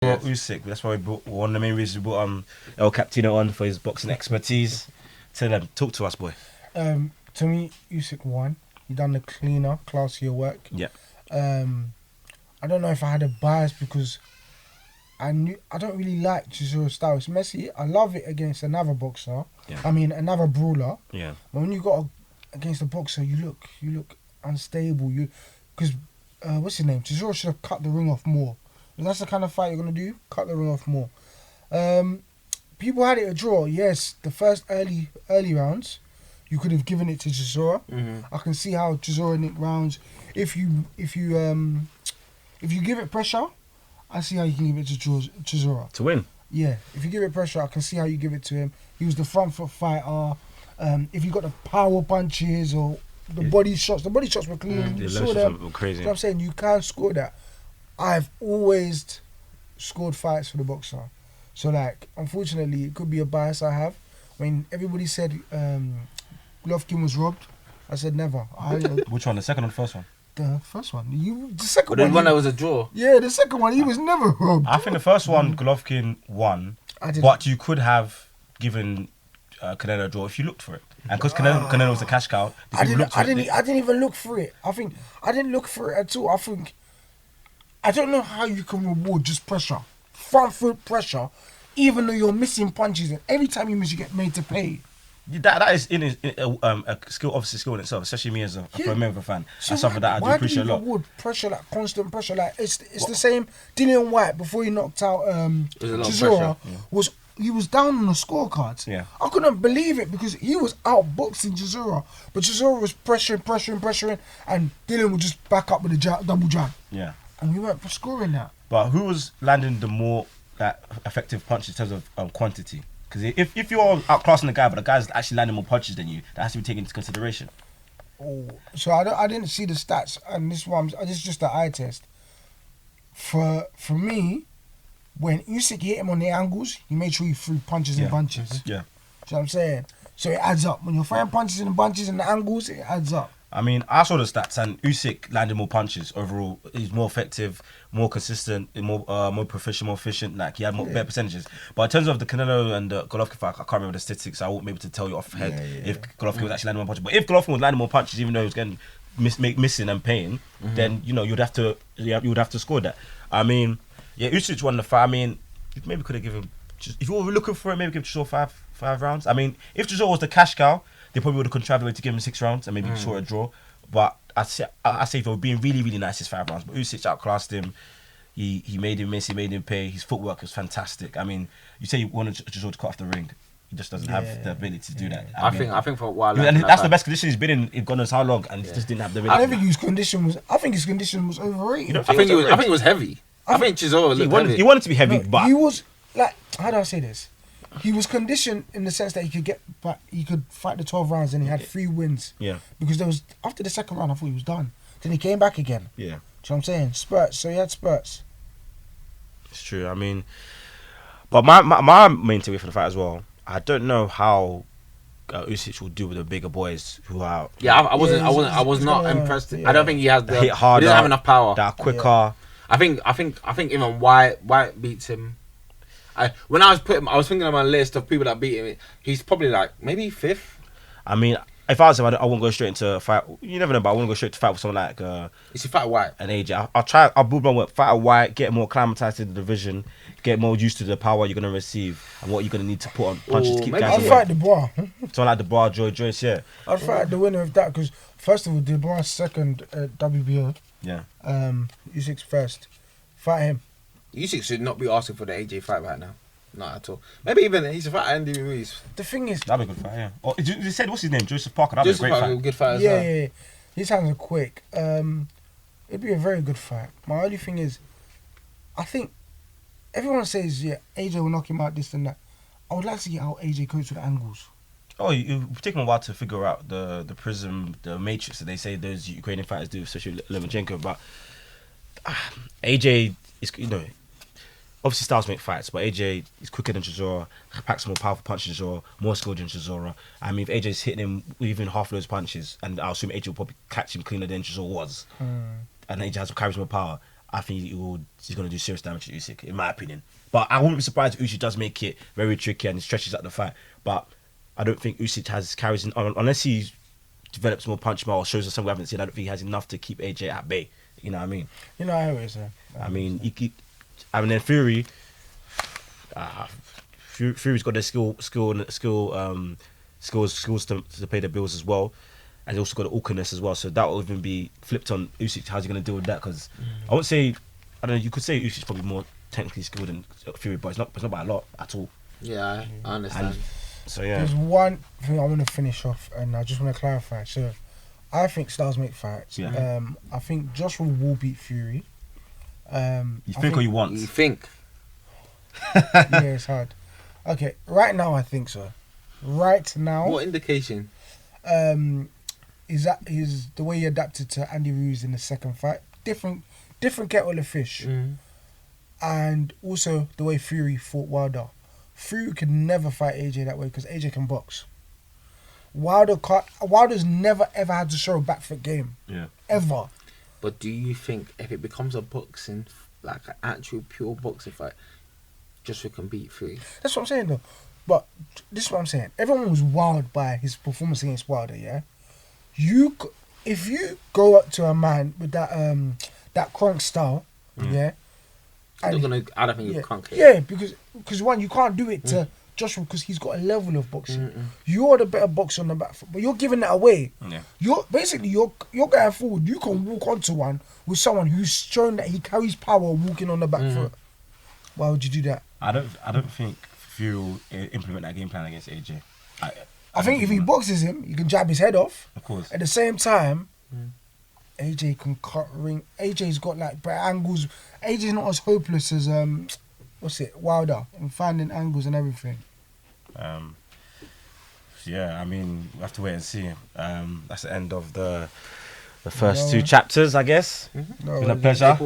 brought Usyk. That's why we brought one of the main reasons we brought El Capitino on for his boxing expertise. Tell them, talk to us, boy. To me, Usyk won. He done the cleaner, classier work. Yeah. I don't know if I had a bias because I don't really like Chisora's style. It's messy. I love it against another boxer. Yeah. I mean, another brawler. Yeah. But when you got against a boxer, you look unstable. Because what's his name? Chisora should have cut the ring off more. If that's the kind of fight you're gonna do, cut the ring off more. People had it a draw. Yes, the first early rounds, you could have given it to Chisora. I can see how Chisora nick rounds. If you give it pressure, I see how you can give it to Chisora. To win. Yeah, if you give it pressure, I can see how you give it to him. He was the front foot fighter. If you got the power punches or the body shots were clean. You saw them. Were crazy. You know what I'm saying? You can score that. I've always scored fights for the boxer. So, like, unfortunately, it could be a bias I have. When everybody said Golovkin was robbed, I said never. Which one, the second or the first one? The first one. The second But one. the one that was a draw. Yeah, the second one, he was never robbed. I think the first one, Golovkin won, but you could have given Canelo a draw if you looked for it. And because Canelo was the cash cow, I didn't even look for it. I think I didn't look for it at all. I don't know how you can reward just pressure, front foot pressure, even though you're missing punches, and every time you miss, you get made to pay. That is a skill, obviously skill in itself, especially me as a Mayweather fan. So That's something that I do appreciate a lot. Why do you reward pressure, like constant pressure? Like it's the same. Dillian White before he knocked out Chisora he was down on the scorecards. Yeah. I couldn't believe it because he was outboxing Chisora, but Chisora was pressuring, and Dillian would just back up with a double jab. Yeah. And we weren't scoring that. But who was landing the more effective punches in terms of quantity? Because if you're outclassing the guy, but the guy's actually landing more punches than you, that has to be taken into consideration. Oh, so I didn't see the stats, and this is just the eye test. For me, when Usyk hit him on the angles, he made sure he threw punches in bunches. Yeah. Do you know what I'm saying? So it adds up. When you're throwing punches in bunches and the angles, it adds up. I mean, I saw the stats, and Usyk landed more punches overall. He's more effective, more consistent, more proficient, more efficient. Like, he had better percentages. But in terms of the Canelo and the Golovkin fight, I can't remember the statistics. I won't be able to tell you off the head if Golovkin was actually landing more punches. But if Golovkin was landing more punches, even though he was getting missing and paying, then you'd have to score that. I mean, Usyk won the fight. I mean, you maybe could have given. If you were looking for it, maybe give Chisora five rounds. I mean, if Chisora was the cash cow, they probably would have contrived a way to give him 6 rounds and maybe score a draw. But I say if they were being really, really nice, it's 5 rounds. But Usyk outclassed him. He made him miss. He made him pay. His footwork was fantastic. I mean, you say you wanted Chisora to cut off the ring. He just doesn't have the ability to do that. I think for a while. And that's the best condition he's been in God knows how long, and he just didn't have the ability. I think his condition was overrated. I think it was heavy. I think Chisora looked heavy. He wanted to be heavy, but he was like, how do I say this? He was conditioned in the sense that he could fight the 12 rounds and he had 3 wins. Yeah. Because after the second round, I thought he was done. Then he came back again. Yeah. Do you know what I'm saying? Spurts. So he had spurts. It's true. I mean, but my main takeaway for the fight as well, I don't know how Usyk will do with the bigger boys who are. Yeah, I was not impressed. Yeah. I don't think he has hit harder. He doesn't have enough power. That are quicker. Yeah. I think even White beats him. When I was thinking of my list of people that beat him. He's probably like maybe 5th. I mean, if I was him, I wouldn't go straight into a fight. You never know, but I wouldn't go straight to fight with someone like. Is he fight White? An AJ. I'll build on with fight a White, get more acclimatized to the division, get more used to the power you're gonna receive and what you're gonna need to put on punches to keep guys I'd away. fight Dubois. Someone like Dubois, Joyce, yeah. I'd fight the winner of that because first of all, Dubois second at WBO. Yeah. Usyk's first. Fight him. Usyk should not be asking for the AJ fight right now. Not at all. Maybe even he's a fight Andy Ruiz. The thing is, That'd be a good fight, yeah. Or you said what's his name? Joseph Parker. That'd be a great fight. Good fight as well. yeah. His hands are quick. It'd be a very good fight. My only thing is, I think everyone says AJ will knock him out, this and that. I would like to get how AJ coach with the angles. Oh, it took him a while to figure out the prism, the matrix that they say those Ukrainian fighters do, especially Lomachenko. But AJ is, obviously styles make fights, but AJ is quicker than Chisora, packs more powerful punches than Chisora, more skilled than Chisora. I mean, if AJ's hitting him with even half those punches, and I assume AJ will probably catch him cleaner than Chisora was, and AJ carries more power, I think he's going to do serious damage to Usyk, in my opinion. But I wouldn't be surprised if Usyk does make it very tricky and he stretches out the fight. But I don't think Usyk carries in, unless he develops more punch more or shows us something we haven't seen. I don't think he has enough to keep AJ at bay. You know what I mean? You know how it is, man. Then Fury. Fury's got the skills to pay the bills as well, and he's also got the awkwardness as well. So that will even be flipped on Usyk. How's he going to deal with that? Because I won't say, I don't know. You could say Usyk's probably more technically skilled than Fury, but it's not by a lot at all. Yeah, I understand. And, so yeah, there's one thing I want to finish off, and I just want to clarify. So, I think styles make fights. Yeah. I think Joshua will beat Fury. you think or you want? You think? Yeah, it's hard. Okay, right now I think so. Right now, What indication? is the way he adapted to Andy Ruiz in the second fight different kettle of fish, and also the way Fury fought Wilder. Fury could never fight AJ that way because AJ can box. Wilder's never ever had to show a back foot game. Yeah. Ever. But do you think if it becomes a boxing, like an actual pure boxing fight, Joshua can beat Fury? That's what I'm saying though. But this is what I'm saying. Everyone was wowed by his performance against Wilder. Yeah. If you go up to a man with that crunk style, yeah. I don't think you can't. Yeah, because one, you can't do it to Joshua because he's got a level of boxing. You're the better boxer on the back foot, but you're giving that away. Yeah. You're going forward. You can walk onto one with someone who's shown that he carries power walking on the back foot. Why would you do that? I don't think Fury will implement that game plan against AJ. I think if he boxes him, you can jab his head off. Of course. At the same time, AJ can cut ring. AJ's got like better angles. AJ's not as hopeless as Wilder in finding angles and everything. Yeah, I mean, we have to wait and see. That's the end of the first two chapters, I guess. It's been a pleasure.